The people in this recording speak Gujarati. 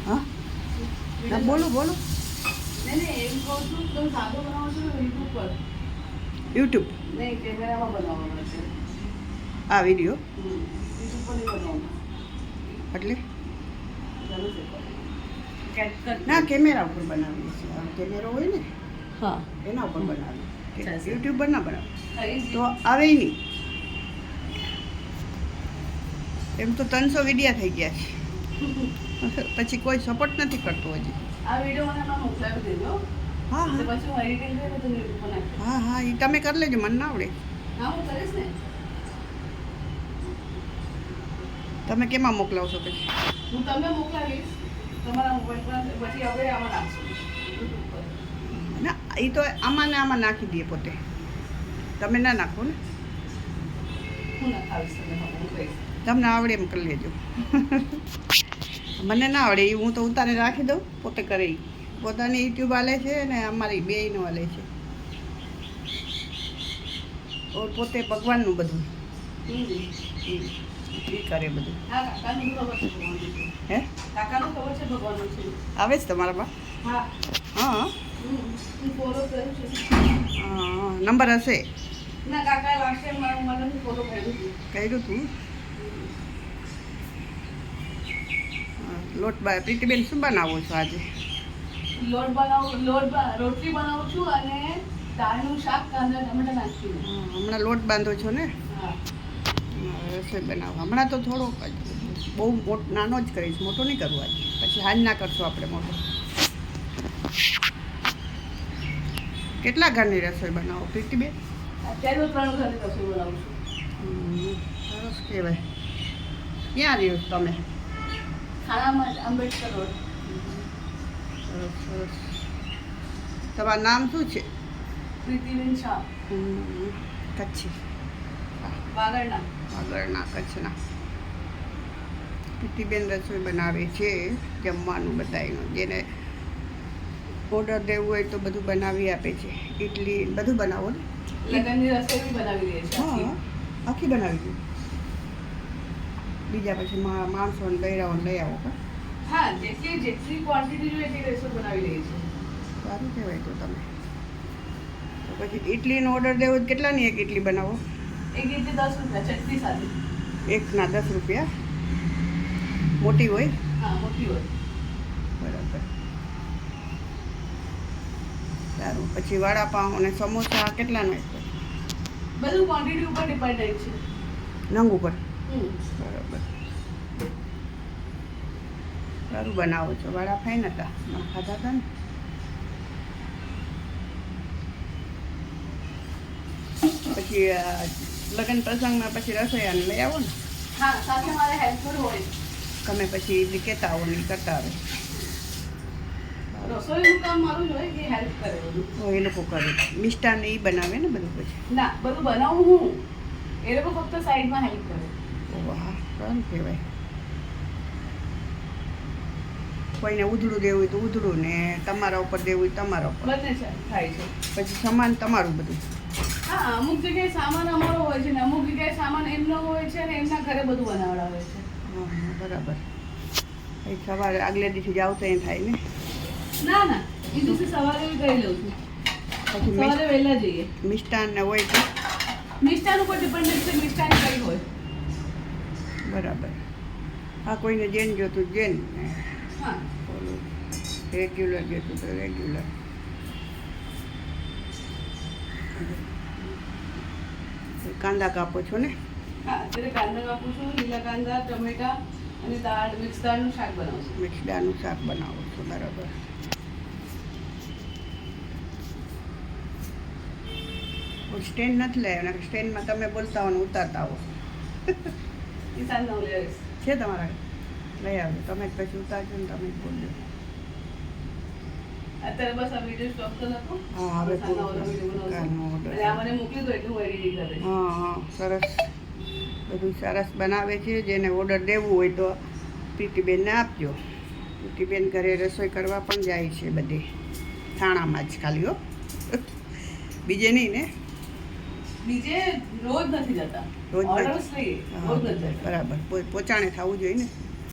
હા ના બોલો બોલો નહીં એમ કહું છું તમે સાદો બનાવો છો યુટ્યુબ પર યુટ્યુબ નહીં કેમેરામાં બનાવવાનો છે આ વિડીયો યુટ્યુબ પર નહીં બનાવવાનો એટલે ચાલુ છે ના કેમેરા ઉપર બનાવીએ છીએ આ કેમેરો હોય ને હા એના ઉપર બનાવીએ સરસ. યુટ્યુબ પર ના બનાવે તો તો આવે નહીં એમ તો 300 વિડીયા થઈ ગયા છે પછી કોઈ સપોર્ટ નથી કરતું હજી આ વિડીયો મને એમાં મોકલાવી દેજો હા તો હા પછી હું એડિટિંગ કરીને તમને યુટ્યુબ પર નાખીશ હા હા એ તમે કરી લેજો મને ના આવડે હા હું કરીશ ને તમે કેમાં મોકલાવશો પછી હું તમને મોકલાવીશ તમારા મોબાઈલ પર પછી હવે આમાં નાખશું યુટ્યુબ પર ના એ તો આમાં ને આમાં નાખી દઈએ પોતે તમે ના નાખો ને હું નાખાવીશ તમને હવે હું કહીશ તમને આવડે એમ કરી લેજો મને ના આવડે એ હું તો ઉતારે રાખી દઉં પોતે કરે ઈ. પોતાની યુટ્યુબ હાલે છે ને અમારી બેયનું હાલે છે ઓર પોતે ભગવાનનું બધું એ કરે બધું હા કાકાનું ખબર છે ભગવાનનું છે હે કાકાનું ખબર છે ભગવાનનું છે આવે છે તમારા પા હા હા હું ફોલો કરું છું હા નંબર હશે ના કાકા લાસ્ટ ટાઈમ મને ફોલો કર્યું હતું કર્યું તું લોટ પ્રીતિબેન શું બનાવો છો આજે રોટલી બનાવું છું અને દાળનું શાક કાંદા ટમેટા નાખીને હમણાં લોટ બાંધો છો ને હા રસોઈ બનાવો હમણાં તો થોડોક જ બહુ નાનો જ કરીશ મોટો નહીં કરવો આજે પછી હાજ ના કરશો આપણે મોટો કેટલા ઘરની રસોઈ બનાવો પ્રીતિબેન અત્યારે હું 3 ઘરની રસોઈ બનાવું છું સરસ કહેવાય ક્યાં રહ્યો છો તમે ખાણામાં આંબેડકર રોડ સરસ સરસ તમારું નામ શું છે પ્રીતિબેન શાહ કચ્છી વાગડના આગળના કચ્છના પ્રીતિબેન રસોઈ બનાવે છે જમવાનું બધાયનું જેને ઓર્ડર દેવું હોય તો બધું બનાવી આપે છે ઇડલી બધું બનાવો ને લગ્નની રસોઈ બી બનાવી દે છે હા આખી બનાવી દઉં બીજા પછી માણસોને બૈરાઓને લઈ આવો કા હા જેટલી ક્વોન્ટિટી જોઈએ એટલી રસોઈ બનાવી દે છે સારું કહેવાય તો તમે તો પછી ઇડલીનો ઓર્ડર દેવો તો કેટલાની એક ઇડલી બનાવો એક ઇડલી 10 રૂપિયા ચટણી સાથે એકના 10 રૂપિયા મોટી હોય હા મોટી હોય બરાબર સારું પછી વડાપાઉં અને સમોસા કેટલાનો એક બધું ક્વોન્ટિટી ઉપર ડિપેન્ડેન્ટ છે નંગ ઉપર હમ બરાબર સારું બનાવો છો વડા ફાઈન હતા ખાધા હતા ને પછી લગ્ન પ્રસંગમાં પછી રસોઈયાને લઈ આવો ને હા સાથે મારે હેલ્પર હોય તમે પછી કહેતા આવો ને ઈ કરતા આવે રસોઈનું કામ મારું જ હોય કે હેલ્પ કરે બધું તો એ લોકો કરે મિષ્ટાન એ બનાવે ને બધું પછી ના બધું બનાવું હું એ લોકો ફક્ત સાઈડમાં હેલ્પ કરે વાહ સારું કહેવાય કોઈને ઉધડું દેવું હોય તો ઉધડું ને તમારા ઉપર દેવું હોય તમારા ઉપર બંને છે થાય છે પછી સમાન તમારું બધું હા અમુક જગ્યાએ સામાન અમારો હોય છે ને અમુક જગ્યાએ સામાન એમનો હોય છે ને એમના ઘરે બધું બનાવડાવે છે હા હા બરાબર એ સવારે આગલે દિવસે જાવ તો એ થાય ને ના ના એ દિવસે સવારે બી કરી લઉં છું પછી સવારે વહેલા જઈએ મિષ્ટાન ને હોય તો મિષ્ટાન ઉપર ડિપેન્ડન્ટ છે મિષ્ટાન કઈ હોય બરાબર હા કોઈને જેન જોતું જેન ને હા ઓલું રેગ્યુલર જોતું તો રેગ્યુલર કાંદા કાપો છો ને હા અત્યારે કાંદા કાપું છું લીલા કાંદા ટમેટા અને દાળ મિક્સ દાળનું શાક બનાવું છું મિક્સ દાળનું શાક બનાવો છો બરાબર સ્ટેન્ડ નથી લઈ અને સ્ટેન્ડમાં તમે બોલતા હો ને ઉતારતા હો એ સાંજના હું લઈ આવીશ છે તમારા લઈ આવજો તમે જ પછી ઉતારજો ને તમે જ બોલજો અત્યારે બસ આ વિડીયો સ્ટોપ કરી નાખો હા હવે સાંજના ઓલો વિડીયો કાલનો બનાવશું order. અને આ મને મોકલી દો એટલે હું એડિટિંગ કરીશ હા હા સરસ બધું સરસ બનાવે છે જેને ઓર્ડર દેવું હોય તો પ્રીતિબેનને આપજો પ્રીતિબેન ઘરે રસોઈ કરવા પણ જાય છે બધે થાણામાં જ ખાલી હો બીજે નહીં ને બીજે રોજ નથી જતા રોજ નથી. ઓર્ડર્સ લઈએ રોજ નથી જતા બરાબર પોચાણે થવું જોઈએ ને